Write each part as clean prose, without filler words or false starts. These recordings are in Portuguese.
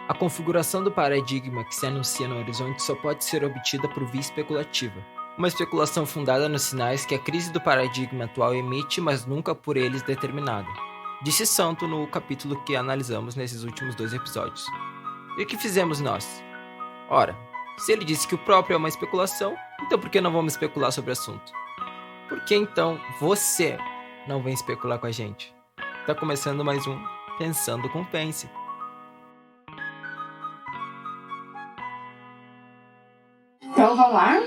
A configuração do paradigma que se anuncia no horizonte só pode ser obtida por via especulativa. Uma especulação fundada nos sinais que a crise do paradigma atual emite, mas nunca por eles determinada. Disse Santo no capítulo que analisamos nesses últimos 2 episódios. E o que fizemos nós? Ora, se ele disse que o próprio é uma especulação, então por que não vamos especular sobre o assunto? Por que então você não vem especular com a gente? Tá começando mais um Pensando com Pense. Então vamos lá.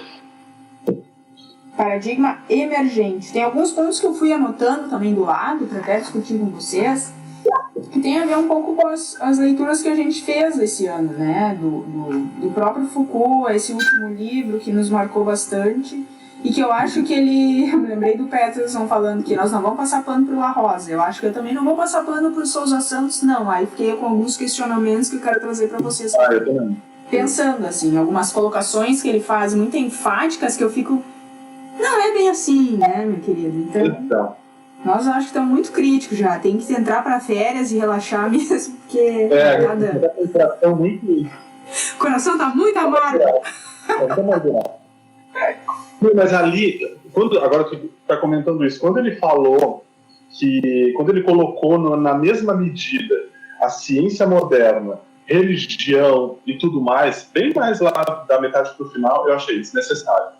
Paradigma emergente. Tem alguns pontos que eu fui anotando também do lado para até discutir com vocês, que tem a ver um pouco com as leituras que a gente fez esse ano, né? Do próprio Foucault, esse último livro que nos marcou bastante e que eu acho que ele... Eu me lembrei do Peterson falando que nós não vamos passar pano pro La Rosa. Eu acho que eu também não vou passar pano pro Sousa Santos, não. Aí fiquei com alguns questionamentos que eu quero trazer para vocês. Eu também. Pensando, assim, algumas colocações que ele faz muito enfáticas que eu fico... Não é bem assim, né, meu querido? Então, nós acho que estamos muito críticos já. Tem que entrar para férias e relaxar mesmo, porque nada... O coração tá muito amargo. Mas ali, agora tu tá comentando isso, quando ele falou que... Quando ele colocou na mesma medida a ciência moderna, religião e tudo mais, bem mais lá da metade pro final, eu achei desnecessário.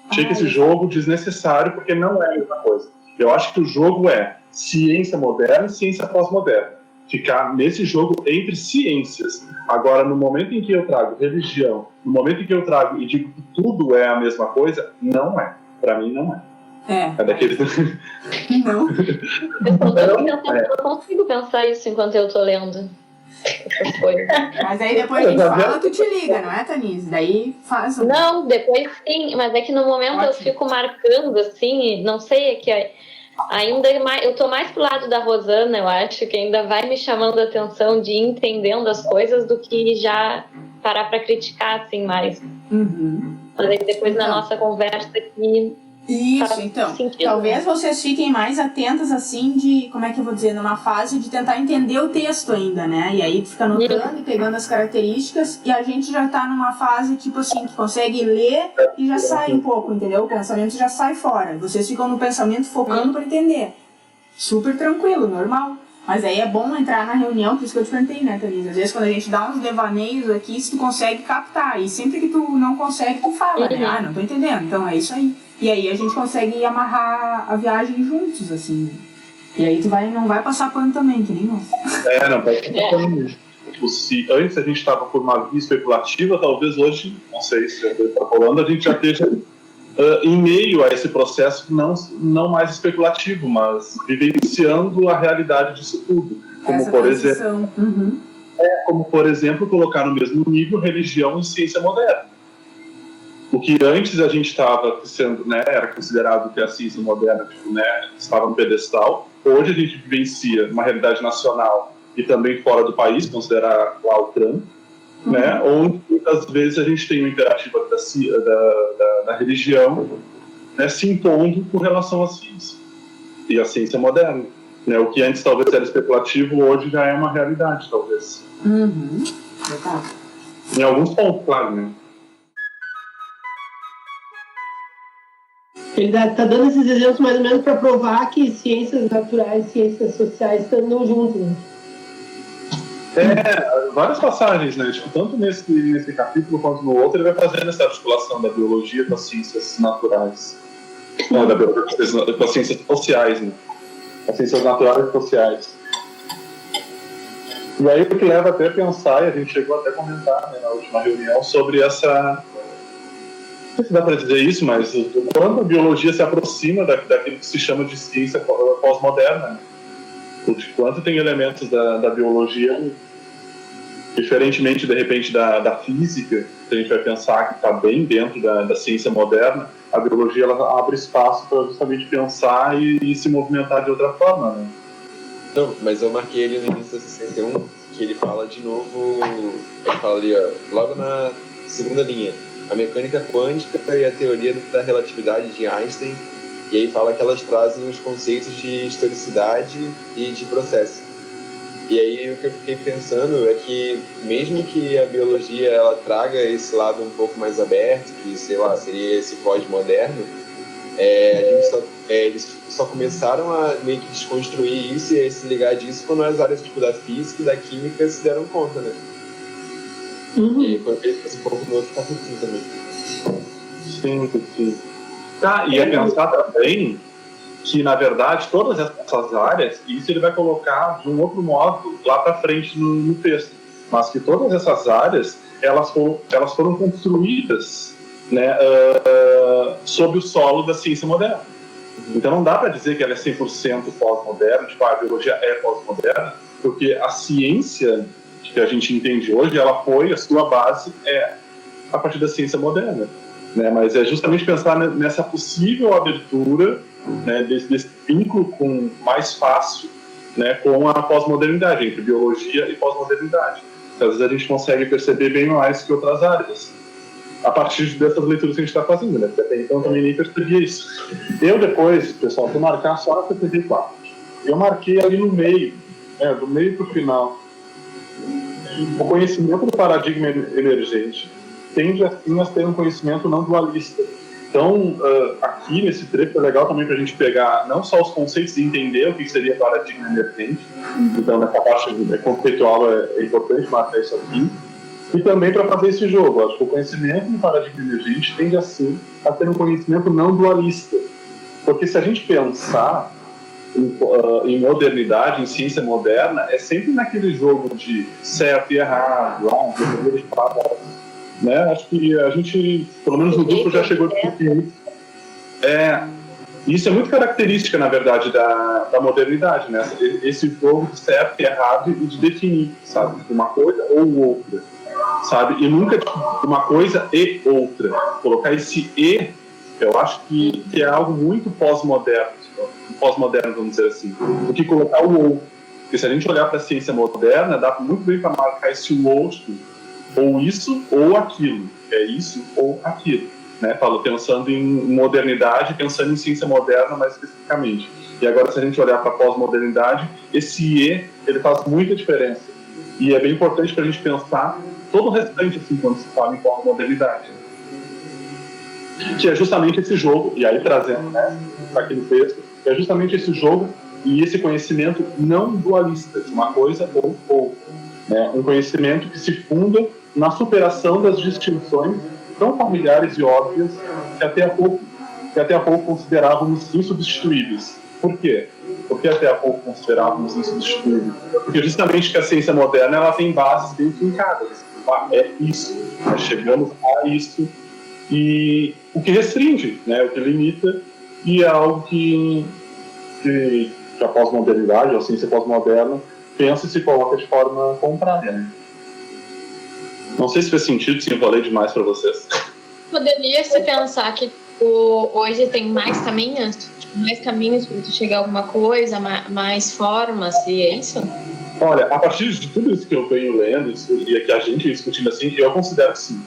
Achei que esse jogo desnecessário, porque não é a mesma coisa. Eu acho que o jogo é ciência moderna e ciência pós-moderna. Ficar nesse jogo entre ciências. Agora, no momento em que eu trago religião, no momento em que eu trago e digo que tudo é a mesma coisa, não é. Pra mim, não é. É daquele... Não. Eu não consigo pensar isso enquanto eu tô lendo essas coisas. Mas aí depois a gente fala, tu te liga, não é, Tanise? Daí faz Não, depois sim, mas é que no momento eu fico marcando, assim, não sei, é que ainda eu tô mais pro lado da Rosana, eu acho, que ainda vai me chamando a atenção de ir entendendo as coisas do que já parar pra criticar, assim, mais. Mas aí depois na nossa conversa aqui... Isso, então, talvez vocês fiquem mais atentas, assim, de, como é que eu vou dizer, numa fase de tentar entender o texto ainda, né? E aí tu fica anotando e pegando as características, e a gente já tá numa fase, tipo assim, que consegue ler e já sai um pouco, entendeu? O pensamento já sai fora. Vocês ficam no pensamento focando pra entender. Super tranquilo, normal. Mas aí é bom entrar na reunião, por isso que eu te perguntei, né, Tanise? Às vezes quando a gente dá uns devaneios aqui, se tu consegue captar. E sempre que tu não consegue, tu fala, né? Ah, não tô entendendo. Então é isso aí. E aí a gente consegue amarrar a viagem juntos, assim. E aí tu não vai passar pano também, que nem nós. Não vai passar pano mesmo. Se antes a gente estava por uma via especulativa, talvez hoje, não sei se já está falando, a gente já esteja em meio a esse processo não mais especulativo, mas vivenciando a realidade disso tudo. Como por exemplo, como por exemplo colocar no mesmo nível religião e ciência moderna. O que antes a gente estava sendo, né, era considerado que a ciência moderna, tipo, né, estava no pedestal. Hoje a gente vivencia uma realidade nacional e também fora do país, considerar lá o Trump, né, onde muitas vezes a gente tem o imperativo da religião, né, se impondo com relação à ciência e à ciência moderna, né, o que antes talvez era especulativo, hoje já é uma realidade, talvez. Em alguns pontos, claro, né. Ele está dando esses exemplos mais ou menos para provar que ciências naturais e ciências sociais estão juntos, né? Várias passagens, né? Tipo, tanto nesse capítulo quanto no outro, ele vai fazendo essa articulação da biologia com as ciências naturais. Não, da biologia com as ciências sociais, né? As ciências naturais e sociais. E aí o que leva até a pensar, e a gente chegou até a comentar, né, na última reunião, sobre essa... Não sei se dá para dizer isso, mas o quanto a biologia se aproxima daquilo que se chama de ciência pós-moderna, né? O de quanto tem elementos da biologia, diferentemente, de repente, da física, que a gente vai pensar que está bem dentro da ciência moderna, a biologia ela abre espaço para justamente pensar e se movimentar de outra forma, né? Não, mas eu marquei ele no início da 61, que ele fala de novo, ele fala ali, ó, logo na segunda linha, a mecânica quântica e a teoria da relatividade de Einstein, e aí fala que elas trazem os conceitos de historicidade e de processo. E aí o que eu fiquei pensando é que mesmo que a biologia ela traga esse lado um pouco mais aberto, que sei lá, seria esse pós-moderno, eles só começaram a meio que desconstruir isso e a se ligar disso quando as áreas tipo, da física e da química se deram conta, né? E quando ele fez um pouco no outro capítulo também. Sim. Tá, e é pensar também que, na verdade, todas essas áreas, isso ele vai colocar de um outro modo lá para frente no texto, mas que todas essas áreas, elas foram construídas, né, sob o solo da ciência moderna. Então não dá para dizer que ela é 100% pós-moderna, tipo, a biologia é pós-moderna, porque a ciência que a gente entende hoje, ela foi, a sua base a partir da ciência moderna. Né? Mas é justamente pensar nessa possível abertura, né, desse vínculo mais fácil, né, com a pós-modernidade, entre biologia e pós-modernidade. Às vezes a gente consegue perceber bem mais que outras áreas, a partir dessas leituras que a gente está fazendo, né? Porque até então também nem percebia isso. Eu depois, pessoal, vou marcar só a CPV4. Eu marquei ali no meio, do meio para o final, o conhecimento do paradigma emergente tende assim a ter um conhecimento não dualista. Então, aqui nesse trecho é legal também para a gente pegar não só os conceitos e entender o que seria paradigma emergente, então nessa parte conceitual é importante marcar isso aqui, e também para fazer esse jogo. Acho que o conhecimento do paradigma emergente tende assim a ter um conhecimento não dualista, porque se a gente pensar em modernidade, em ciência moderna, é sempre naquele jogo de certo e errado, de palavras, né? Acho que a gente, pelo menos no grupo, já chegou a discutir isso. Isso é muito característica, na verdade, da modernidade, né? Esse jogo de certo e errado e de definir, sabe? Uma coisa ou outra, sabe? E nunca uma coisa e outra. Colocar esse e, eu acho que é algo muito pós-moderno, vamos dizer assim, do que colocar o ou. Porque se a gente olhar para a ciência moderna, dá muito bem para marcar esse outro, ou isso ou aquilo, é isso ou aquilo, né? Falo pensando em modernidade, pensando em ciência moderna mais especificamente. E agora, se a gente olhar para a pós-modernidade, esse e, ele faz muita diferença. E é bem importante para a gente pensar todo o restante, assim, quando se fala em pós-modernidade. Que é justamente esse jogo, e aí trazendo, né, aqui no texto, é justamente esse jogo e esse conhecimento não dualista, de uma coisa ou outra. Né? Um conhecimento que se funda na superação das distinções tão familiares e óbvias que até há pouco considerávamos insubstituíveis. Por quê? Porque até há pouco considerávamos insubstituíveis. Porque justamente que a ciência moderna ela tem bases bem fincadas. É isso. Nós chegamos a isso. E o que restringe, né? O que limita, e é algo que a pós-modernidade, a ciência pós-moderna, pensa e se coloca de forma contrária. Né? Não sei se fez sentido, se eu falei demais para vocês. Poderia se pensar que hoje tem mais caminhos para tu chegar a alguma coisa, mais formas, e é isso? Olha, a partir de tudo isso que eu venho lendo e que a gente discutindo assim, eu considero que sim.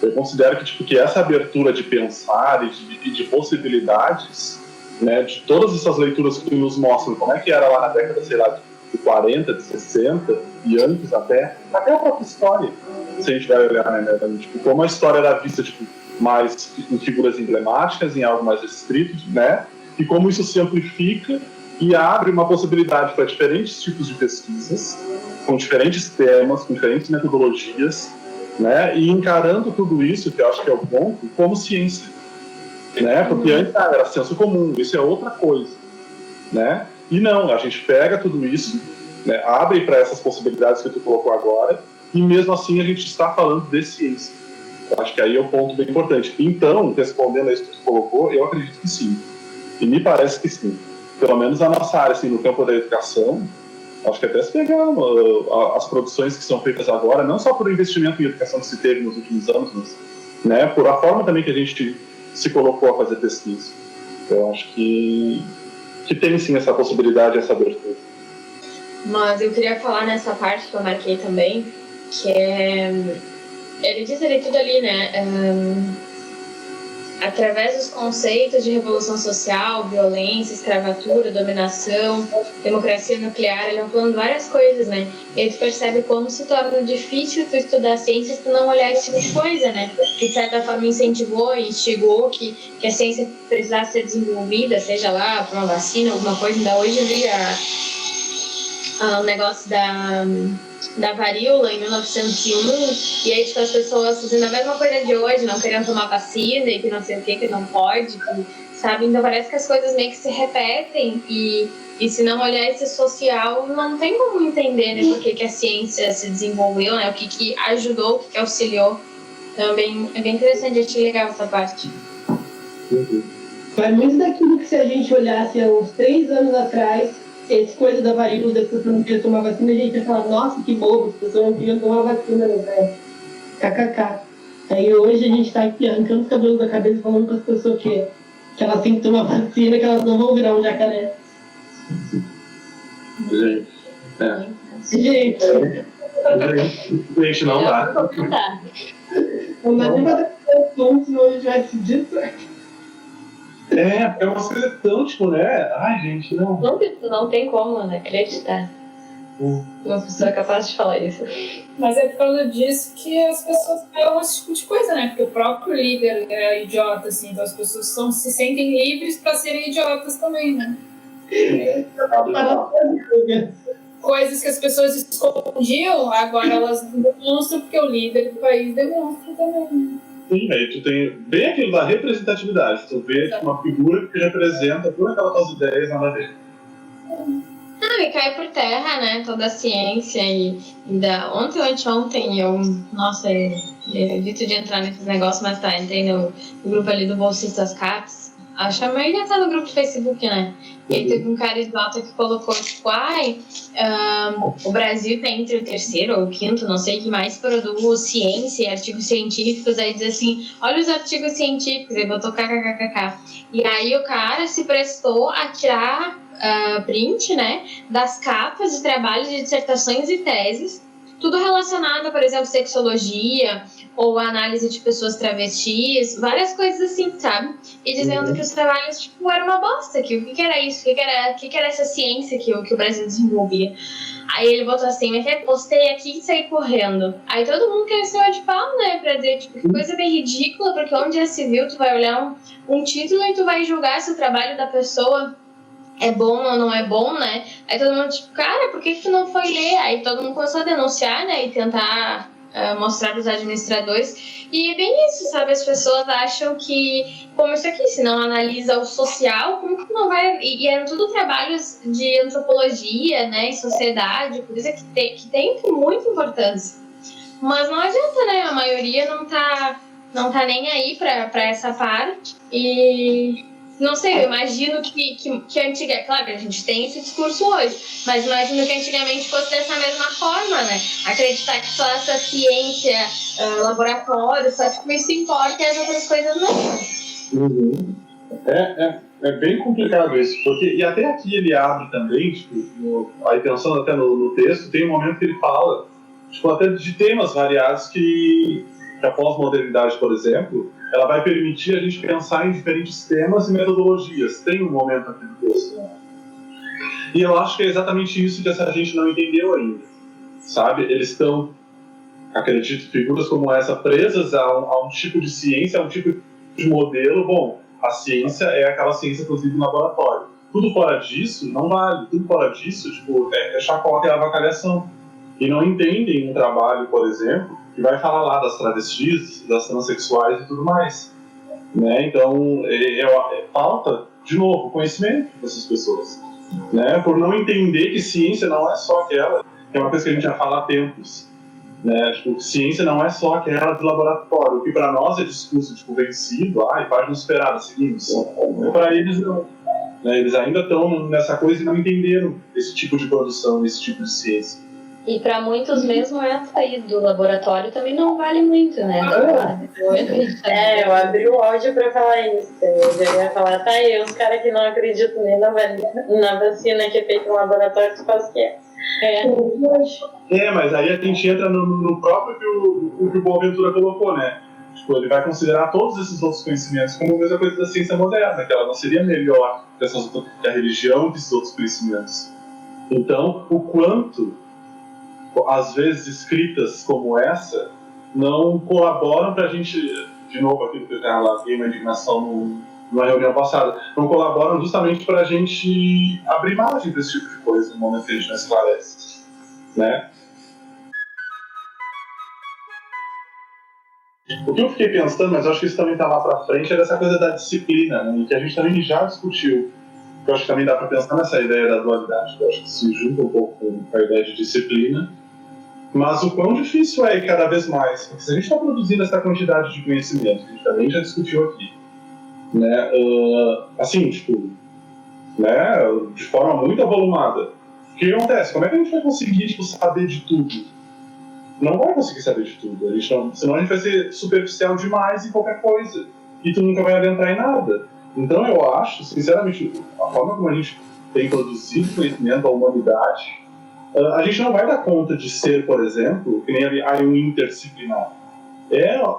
Eu considero que essa abertura de pensar e de possibilidades, né, de todas essas leituras que nos mostram como é que era lá na década, sei lá, de 40, de 60 e antes até a própria história, se a gente vai olhar, né, como a história era vista mais em figuras emblemáticas, em algo mais restrito, né, e como isso se amplifica e abre uma possibilidade para diferentes tipos de pesquisas, com diferentes temas, com diferentes metodologias, né, e encarando tudo isso, que eu acho que é o ponto, como ciência, né, porque antes era senso comum, isso é outra coisa, né, e não, a gente pega tudo isso, né, abre para essas possibilidades que tu colocou agora, e mesmo assim a gente está falando de ciência. Eu acho que aí é um ponto bem importante. Então, respondendo a isso que tu colocou, eu acredito que sim, e me parece que sim, pelo menos a nossa área, assim, no campo da educação. Acho que até se pegar as produções que são feitas agora, não só por investimento em educação que se teve nos últimos anos, mas, né, por a forma também que a gente se colocou a fazer pesquisa. Eu acho que tem sim essa possibilidade, essa abertura. Mas eu queria falar nessa parte que eu marquei também, que é... Ele diz ali tudo ali, né? através dos conceitos de revolução social, violência, escravatura, dominação, democracia nuclear, ele é falando várias coisas, né? E aí tu percebe como se torna difícil tu estudar ciência se tu não olhar esse tipo de coisa, né? Que de certa forma incentivou e instigou que a ciência precisasse ser desenvolvida, seja lá para uma vacina, alguma coisa. Ainda hoje eu vi o negócio da varíola em 1901, e aí tipo, as pessoas fazendo a mesma coisa de hoje, não querendo tomar vacina e que não sei o que não pode, sabe? Então parece que as coisas meio que se repetem e se não olhar esse social, não tem como entender, né, por que a ciência se desenvolveu, né, o que ajudou, o que auxiliou. Então é bem interessante, a gente legal essa parte. Vai muito daquilo que se a gente olhasse há uns 3 anos atrás, essa coisa da varíola, das pessoas não queriam tomar vacina, a gente ia falar, nossa, que bobo, as pessoas não queriam tomar vacina, né? KKK. Aí hoje a gente tá aqui arrancando os cabelos da cabeça falando para as pessoas que elas têm que tomar vacina, que elas não vão virar um jacaré. Gente, não dá. Não dá nem pra ter assunto, senão a gente vai se distrair. É uma coisa tão, tipo, né? Ai, gente, não. Não tem como, né, acreditar. Uma pessoa é capaz de falar isso. Mas é por causa disso que as pessoas falam esse tipo de coisa, né? Porque o próprio líder é idiota, assim. Então as pessoas se sentem livres para serem idiotas também, né? Coisas que as pessoas escondiam, agora elas demonstram porque o líder do país demonstra também, né? Sim, aí tu tem bem aquilo da representatividade. Tu vê uma figura que representa todas aquelas ideias nada a ver. Não, e cai por terra, né, toda a ciência ontem ou anteontem nossa, evito de entrar nesses negócios, mas tá, entrei no grupo ali do Bolsistas CAPES, acho que a maioria tá no grupo do Facebook, né, e aí teve um cara idiota que colocou, tipo, o Brasil tá entre o 3º ou o 5º, não sei, que mais produz ciência e artigos científicos, aí diz assim, olha os artigos científicos, aí botou kkkk, e aí o cara se prestou a tirar print, né, das capas de trabalhos de dissertações e teses, tudo relacionado, por exemplo, sexologia ou análise de pessoas travestis, várias coisas assim, sabe? E dizendo que os trabalhos, tipo, eram uma bosta, que o que era isso, o que era essa ciência que o Brasil desenvolvia. Aí ele botou assim, postei aqui e saí correndo. Aí todo mundo cresceu de pau, né, pra dizer, tipo, que coisa bem ridícula, porque onde já se viu, tu vai olhar um título e tu vai julgar se o trabalho da pessoa é bom ou não é bom, né? Aí todo mundo, tipo, cara, por que tu não foi ler? Aí todo mundo começou a denunciar, né? E tentar mostrar para os administradores. E é bem isso, sabe? As pessoas acham que, como isso aqui, se não analisa o social, como que não vai... E eram tudo trabalhos de antropologia, né? E sociedade, coisa que tem muita importância. Mas não adianta, né? A maioria não tá nem aí para essa parte. E... não sei, eu imagino que antiga... Claro que a gente tem esse discurso hoje, mas imagino que antigamente fosse dessa mesma forma, né? Acreditar que só essa ciência, laboratório, só tipo isso importa e as outras coisas não. Uhum. É bem complicado isso, porque, e até aqui ele abre também, tipo, aí pensando até no texto, tem um momento que ele fala, tipo, até de temas variados que a pós-modernidade, por exemplo, ela vai permitir a gente pensar em diferentes temas e metodologias. Tem um momento aqui no texto. E eu acho que é exatamente isso que essa gente não entendeu ainda. Sabe? Eles estão, acredito, figuras como essa presas a um tipo de ciência, a um tipo de modelo. Bom, a ciência é aquela ciência, inclusive, no laboratório. Tudo fora disso não vale. Tudo fora disso, tipo, é chacota e avacalhação. E não entendem um trabalho, por exemplo, que vai falar lá das travestis, das transexuais e tudo mais. Né? Então, falta, de novo, conhecimento dessas pessoas. Né? Por não entender que ciência não é só aquela, que é uma coisa que a gente já fala há tempos. Né? Tipo, ciência não é só aquela de laboratório, o que para nós é discurso tipo, vencido, e página superada, seguimos. Para eles não. Né? Eles ainda estão nessa coisa e não entenderam esse tipo de produção, esse tipo de ciência. E para muitos mesmo essa aí do laboratório também não vale muito, né? Eu abri o áudio para falar isso. Eu já ia falar, tá aí, os caras que não acreditam nem na vacina que é feita no laboratório, tu faz o que é. Mas aí a gente entra no próprio que o Boaventura colocou, né? Tipo, ele vai considerar todos esses outros conhecimentos como a mesma coisa da ciência moderna, que ela não seria melhor que a religião que esses outros conhecimentos. Então, o quanto, às vezes, escritas como essa não colaboram para a gente, de novo, aquilo que eu já larguei uma indignação numa reunião passada, não colaboram justamente para a gente abrir margem para esse tipo de coisa no momento que a gente não esclarece, né? O que eu fiquei pensando, mas eu acho que isso também está lá para frente, é dessa coisa da disciplina, né? E que a gente também já discutiu. Eu acho que também dá para pensar nessa ideia da dualidade, eu acho que se junta um pouco com a ideia de disciplina. Mas o quão difícil é cada vez mais, porque se a gente está produzindo essa quantidade de conhecimento, que a gente também já discutiu aqui, né, assim, tipo, né, de forma muito avolumada, o que acontece? Como é que a gente vai conseguir, tipo, saber de tudo? Não vai conseguir saber de tudo, senão a gente vai ser superficial demais em qualquer coisa, e tu nunca vai adentrar em nada. Então eu acho, sinceramente, a forma como a gente tem produzido conhecimento à humanidade, a gente não vai dar conta de ser, por exemplo, que nem um interdisciplinar.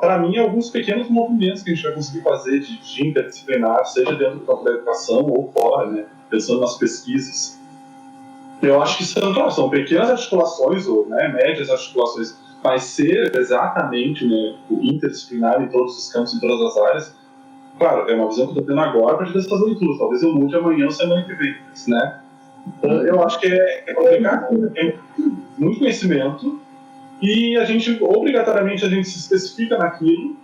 Para mim, alguns pequenos movimentos que a gente vai conseguir fazer de interdisciplinar, seja dentro do campo da educação ou fora, né, pensando nas pesquisas. Eu acho que são pequenas articulações, ou, né, médias articulações, mas ser exatamente, né, interdisciplinar em todos os campos, em todas as áreas. Claro, é uma visão que eu estou tendo agora a partir dessas leituras. Talvez eu mude amanhã ou semana que vem, né? Eu acho que é complicado, tem muito conhecimento e a gente, obrigatoriamente, a gente se especifica naquilo,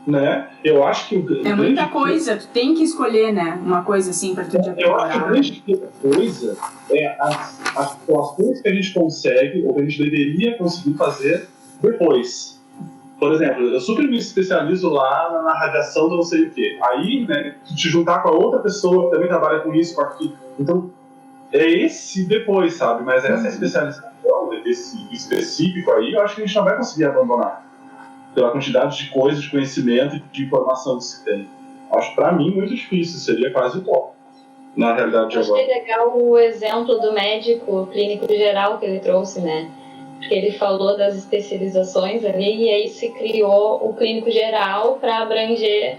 né? Eu acho que... É muita coisa, tu tem que escolher, né? Uma coisa assim pra tu te Eu acho que a grande coisa é as situações que a gente consegue, ou que a gente deveria conseguir fazer depois. Por exemplo, eu super me especializo lá na radiação do não sei o quê. Aí, né, te juntar com a outra pessoa que também trabalha com isso, com aquilo. Então, é esse depois, sabe? Mas essa especialização, esse específico aí, eu acho que a gente não vai conseguir abandonar. Pela quantidade de coisas, de conhecimento e de informação que se tem. Acho, pra mim, muito difícil. Seria quase utópico, na realidade de agora. Achei legal o exemplo do médico clínico geral que ele trouxe, né? Porque ele falou das especializações ali e aí se criou o clínico geral para abranger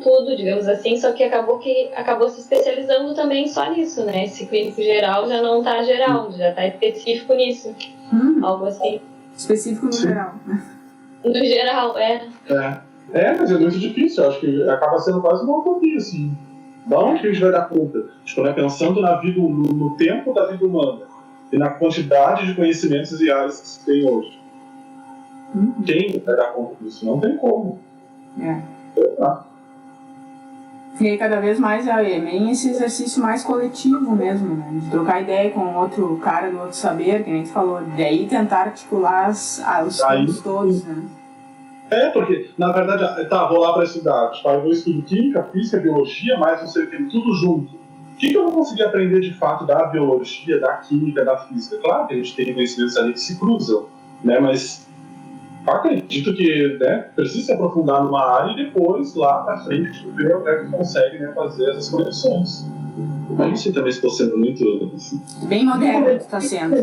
tudo, digamos assim, só que acabou se especializando também só nisso, né? Esse clínico geral já não tá geral, já tá específico nisso. Algo assim. Específico no geral, né? No geral, mas é muito difícil, eu acho que acaba sendo quase uma utopia, assim. Da onde que a gente vai dar conta? Tipo, né, pensando na vida, no tempo da vida humana e na quantidade de conhecimentos e áreas que se tem hoje. Quem vai dar conta disso? Não tem como. E aí cada vez mais é bem esse exercício mais coletivo mesmo, né? De trocar ideia com outro cara do outro saber, que nem tu falou, daí tentar articular os estudos todos, né? Porque, na verdade, vou lá para estudar. Tipo, eu vou estudar química, física, biologia, mais não sei o que, tudo junto. O que eu vou conseguir aprender de fato da biologia, da química, da física? Claro que a gente tem conhecimentos ali que se cruzam, né? Mas acredito que, né, precisa se aprofundar numa área e depois, lá para frente, ver o que é que consegue, né, fazer essas conexões. Mas não sei também se estou sendo muito... Assim, bem moderno que está sendo.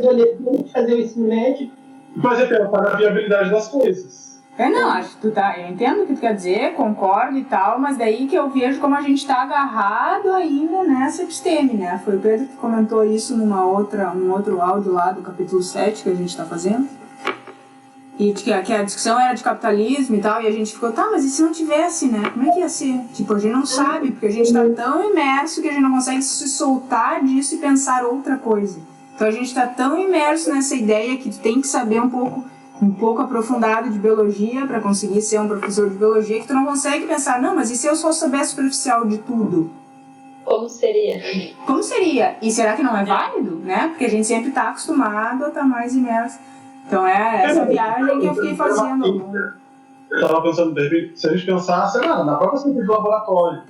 Fazer o ensino médio. Mas é pensar na viabilidade das coisas. Não, acho que eu entendo o que tu quer dizer, concordo e tal, mas daí que eu vejo como a gente está agarrado ainda nessa episteme, né? Foi o Pedro que comentou isso num outro áudio lá do capítulo 7 que a gente está fazendo. E que a discussão era de capitalismo e tal, e a gente ficou, mas e se não tivesse, né? Como é que ia ser? Tipo, a gente não sabe, porque a gente está tão imerso que a gente não consegue se soltar disso e pensar outra coisa. Então a gente está tão imerso nessa ideia que tu tem que saber um pouco aprofundado de biologia para conseguir ser um professor de biologia, que tu não consegue pensar, mas e se eu só soubesse superficial de tudo? Como seria? Como seria? E será que não é válido, né? Porque a gente sempre está acostumado a estar mais imerso. Então é essa viagem que eu fiquei fazendo. Eu estava pensando, de repente, se a gente pensar, sei lá, na própria ciência de laboratório,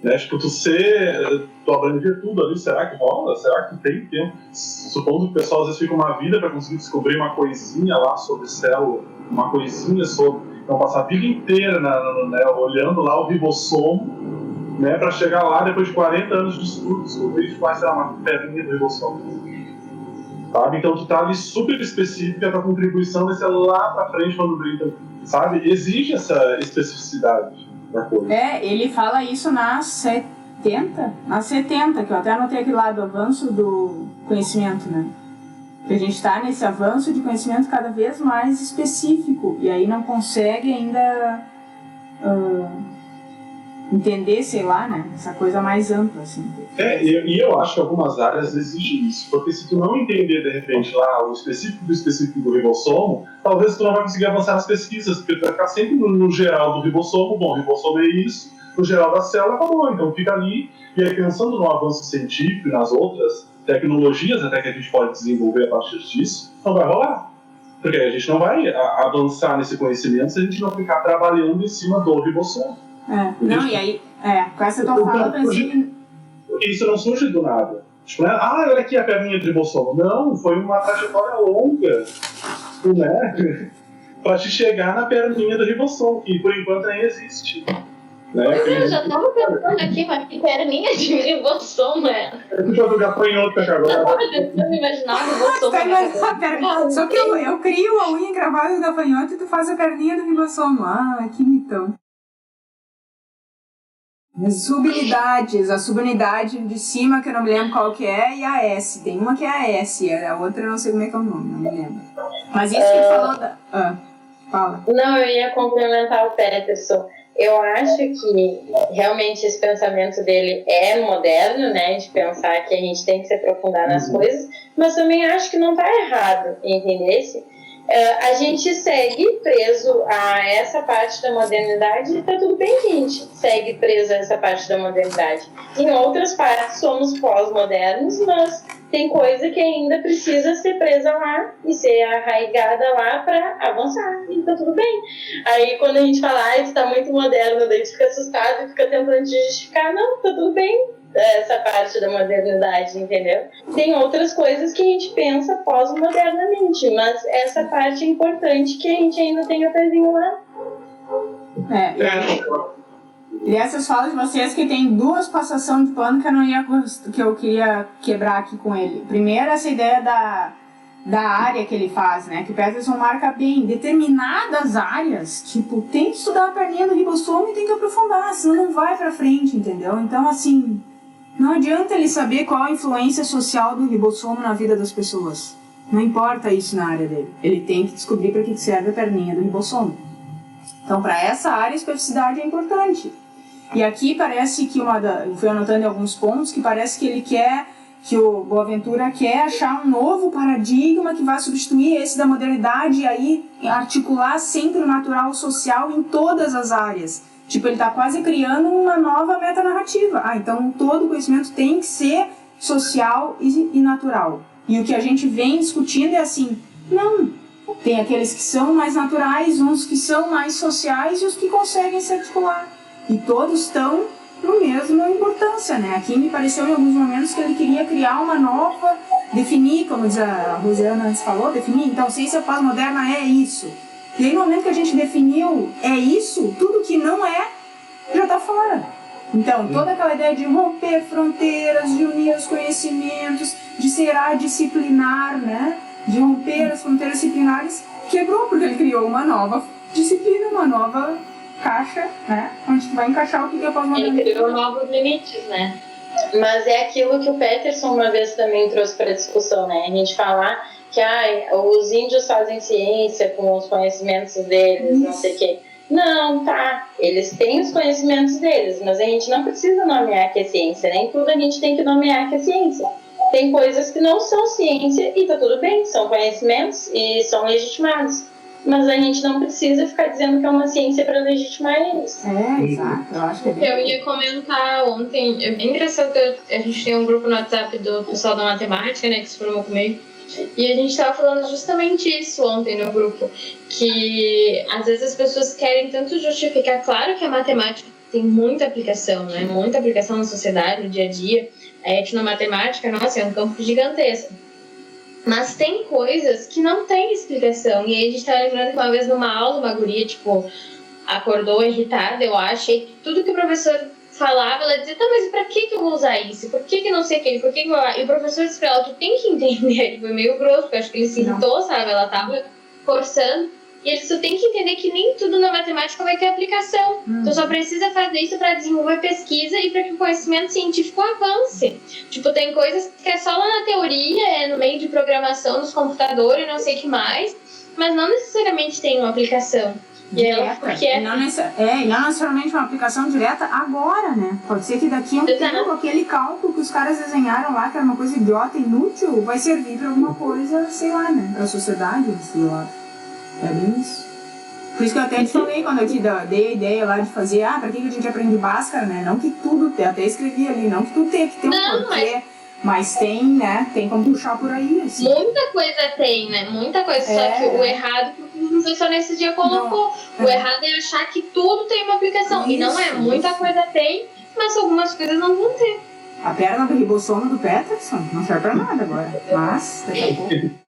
né? Tipo, tu abranger tudo ali, será que rola? Será que tem tempo? Supondo que o pessoal às vezes fica uma vida para conseguir descobrir uma coisinha lá sobre célula, uma coisinha sobre... Então, passar a vida inteira né, olhando lá o ribossomo, né, para chegar lá, depois de 40 anos de estudo, descobrir que vai ser uma perninha do ribossomo. sabe? Então tu tá ali super específica, a tua contribuição vai ser lá pra frente quando vem, então, sabe? Exige essa especificidade da coisa. Ele fala isso nas 70, que eu até anotei aqui lá do avanço do conhecimento, né? Que a gente está nesse avanço de conhecimento cada vez mais específico e aí não consegue ainda entender, sei lá, né? Essa coisa mais ampla, assim. E eu acho que algumas áreas exigem isso, porque se tu não entender, de repente, lá o específico do ribossomo, talvez tu não vai conseguir avançar nas pesquisas, porque tu vai ficar sempre no geral do ribossomo, bom, o ribossomo é isso, no geral da célula, acabou, então fica ali, e aí pensando no avanço científico e nas outras tecnologias até que a gente pode desenvolver a partir disso, não vai rolar. Porque a gente não vai avançar nesse conhecimento se a gente não ficar trabalhando em cima do ribossomo. E aí, com essa tua fala, porque isso não surge do nada. Tipo, né? Olha aqui a perninha do ribossomo. Não, foi uma trajetória longa, né? Para te chegar na perninha do ribossomo, que por enquanto nem existe. Né? Eu já tava pensando aqui, mas que perninha de ribossomo é? Eu já tô gafanhoto agora. Eu tava tentando imaginar o ribossomo. Só que eu crio a unha encravada do gafanhoto e tu faz a perninha do ribossomo. Que mitão. A subunidade de cima, que eu não me lembro qual que é, e a S. Tem uma que é a S, a outra eu não sei como é que é o nome, não me lembro. Mas isso que ele falou da... fala. Não, eu ia complementar o Peterson. Eu acho que realmente esse pensamento dele é moderno, né, de pensar que a gente tem que se aprofundar nas coisas, mas também acho que não está errado, entendesse? A gente segue preso a essa parte da modernidade e está tudo bem que a gente segue preso a essa parte da modernidade. Em outras partes somos pós-modernos, mas tem coisa que ainda precisa ser presa lá e ser arraigada lá para avançar, e tá tudo bem. Aí quando a gente fala, isso tá muito moderno, daí tu fica assustado e fica tentando justificar, não, tá tudo bem, essa parte da modernidade, entendeu? Tem outras coisas que a gente pensa pós-modernamente, mas essa parte é importante que a gente ainda tenha o pezinho lá. E essas falas de vocês que tem duas passações de pano que eu queria quebrar aqui com ele. Primeiro, essa ideia da área que ele faz, né? Que o Peterson marca bem. Determinadas áreas, tipo, tem que estudar a perninha do ribossomo e tem que aprofundar, senão não vai pra frente, entendeu? Então, assim, não adianta ele saber qual a influência social do ribossomo na vida das pessoas. Não importa isso na área dele. Ele tem que descobrir para que serve a perninha do ribossomo. Então, para essa área, a especificidade é importante. E aqui parece que eu fui anotando em alguns pontos, que parece que ele quer, que o Boaventura quer achar um novo paradigma que vai substituir esse da modernidade e aí articular sempre o natural social em todas as áreas. Tipo, ele está quase criando uma nova metanarrativa. Então todo conhecimento tem que ser social e natural. E o que a gente vem discutindo é assim, não, tem aqueles que são mais naturais, uns que são mais sociais e os que conseguem se articular. E todos estão no mesmo importância, né? Aqui me pareceu em alguns momentos que ele queria criar uma nova, definir, como diz a Rosiana antes falou, definir, então ciência pós-moderna é isso. E aí no momento que a gente definiu é isso, tudo que não é, já está fora. Então, toda aquela ideia de romper fronteiras, de unir os conhecimentos, de ser adisciplinar, né? De romper as fronteiras disciplinares, quebrou, porque ele criou uma nova disciplina, uma nova caixa, né? Onde tu vai encaixar o que é pós-modernismo. Ele criou novos limites, né? Mas é aquilo que o Peterson uma vez também trouxe para a discussão, né? A gente falar que os índios fazem ciência com os conhecimentos deles, não sei o quê. Não, tá. Eles têm os conhecimentos deles, mas a gente não precisa nomear que é ciência. Nem tudo a gente tem que nomear que é ciência. Tem coisas que não são ciência e tá tudo bem, são conhecimentos e são legitimados. Mas a gente não precisa ficar dizendo que é uma ciência para legitimar eles. Exato. Eu acho que eu ia comentar ontem, é bem engraçado que a gente tem um grupo no WhatsApp do pessoal da matemática, né, que se formou comigo, e a gente estava falando justamente isso ontem no grupo, que às vezes as pessoas querem tanto justificar, claro que a matemática tem muita aplicação, né, muita aplicação na sociedade, no dia a dia, a etnomatemática, nossa, é um campo gigantesco. Mas tem coisas que não tem explicação. E aí a gente tá lembrando que uma vez numa aula, uma guria, tipo, acordou irritada, eu acho, e tudo que o professor falava, ela dizia, tá, mas pra que eu vou usar isso? Por que não sei o que? Por que eu... E o professor disse pra ela, tu tem que entender. Ele foi meio grosso, porque eu acho que ele se irritou, sabe? Ela tava forçando. E ele disse, tu tem que entender que nem tudo na matemática vai ter aplicação. Tu só precisa fazer isso pra desenvolver pesquisa e pra que o conhecimento científico avance. Tipo, tem coisas que é só lá na teoria, no meio de programação dos computadores e não sei o que mais, mas não necessariamente tem uma aplicação. Direta, e não necessariamente uma aplicação direta agora, né? Pode ser que daqui a um tempo aquele cálculo que os caras desenharam lá, que era uma coisa idiota, inútil, vai servir pra alguma coisa, sei lá, né? Pra sociedade, sei lá. É bem isso. Por isso que eu até te falei, quando eu te dei a ideia lá de fazer, pra que a gente aprende Bhaskara, né? Não que tudo, até escrevi ali, não que tudo tenha que ter um porquê. Mas tem, né? Tem como puxar por aí, assim. Muita coisa tem, né? Muita coisa. Só que o errado, que o professor nesse dia colocou. O errado é achar que tudo tem uma aplicação. Isso, e não é. Muita coisa tem, mas algumas coisas não vão ter. A perna do ribossomo do Peterson não serve pra nada agora. Mas, daqui a pouco.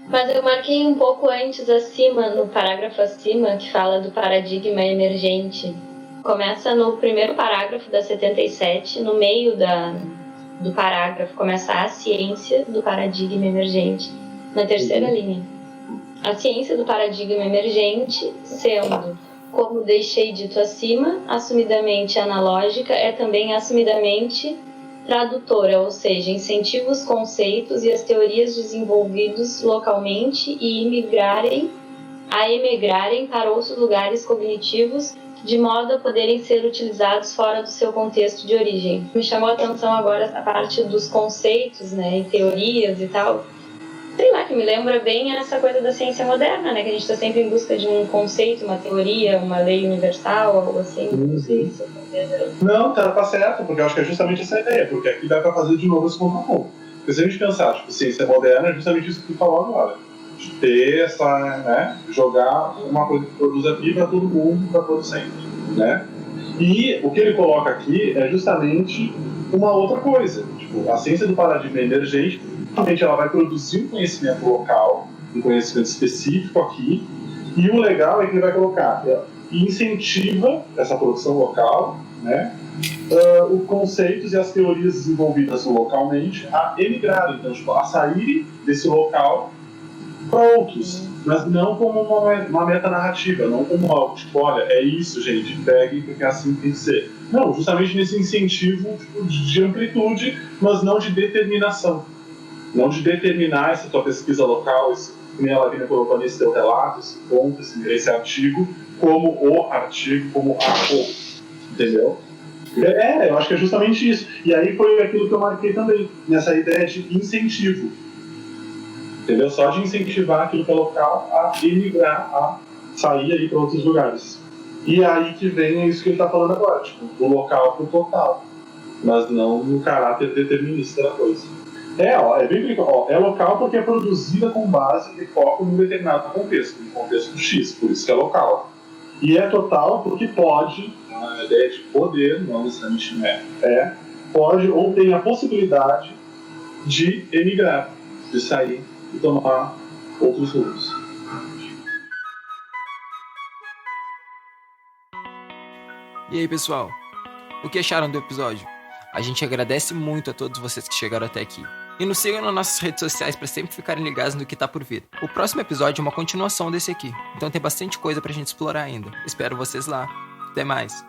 Mas eu marquei um pouco antes acima, no parágrafo acima, que fala do paradigma emergente. Começa no primeiro parágrafo da 77, no meio do parágrafo começa a ciência do paradigma emergente, na terceira linha. A ciência do paradigma emergente, sendo, como deixei dito acima, assumidamente analógica, é também assumidamente tradutora, ou seja, incentiva os conceitos e as teorias desenvolvidos localmente e emigrarem para outros lugares cognitivos, de modo a poderem ser utilizados fora do seu contexto de origem. Me chamou a atenção agora a parte dos conceitos, né, e teorias e tal. Sei lá, que me lembra bem essa coisa da ciência moderna, né, que a gente está sempre em busca de um conceito, uma teoria, uma lei universal, algo assim. Não sei se Não, tá certo, porque eu acho que é justamente essa ideia, porque aqui dá para fazer de novo esse contraponto. Porque se a gente pensar, tipo, ciência moderna é justamente isso que tu falou agora. De ter essa, né, jogar uma coisa que produz aqui para todo mundo, para todo sempre, né? E o que ele coloca aqui é justamente uma outra coisa. Tipo, a ciência do paradigma emergente, justamente ela vai produzir um conhecimento local, um conhecimento específico aqui, e o legal é que ele vai colocar, incentiva essa produção local, né? Os conceitos e as teorias desenvolvidas localmente a emigrarem, então, tipo, a saírem desse local para outros, mas não como uma metanarrativa, não como algo tipo, olha, é isso, gente, peguem porque assim tem que ser. Não, justamente nesse incentivo tipo, de amplitude, mas não de determinação. Não de determinar essa tua pesquisa local, esse, que nem a Lavínia colocou nesse teu relato, esse ponto, esse artigo, como o artigo, como entendeu? Eu acho que é justamente isso. E aí foi aquilo que eu marquei também, nessa ideia de incentivo. Entendeu? Só de incentivar aquilo que é local a emigrar, a sair aí para outros lugares. E aí que vem isso que ele está falando agora, tipo, do local para o total, mas não no caráter determinista da coisa. É bem legal. É local porque é produzida com base e foco num determinado contexto, no contexto X, por isso que é local. E é total porque pode, a ideia de poder, não necessariamente pode ou tem a possibilidade de emigrar, de sair e tomar outros rumos. E aí, pessoal? O que acharam do episódio? A gente agradece muito a todos vocês que chegaram até aqui. E nos sigam nas nossas redes sociais para sempre ficarem ligados no que tá por vir. O próximo episódio é uma continuação desse aqui, então tem bastante coisa pra gente explorar ainda. Espero vocês lá. Até mais!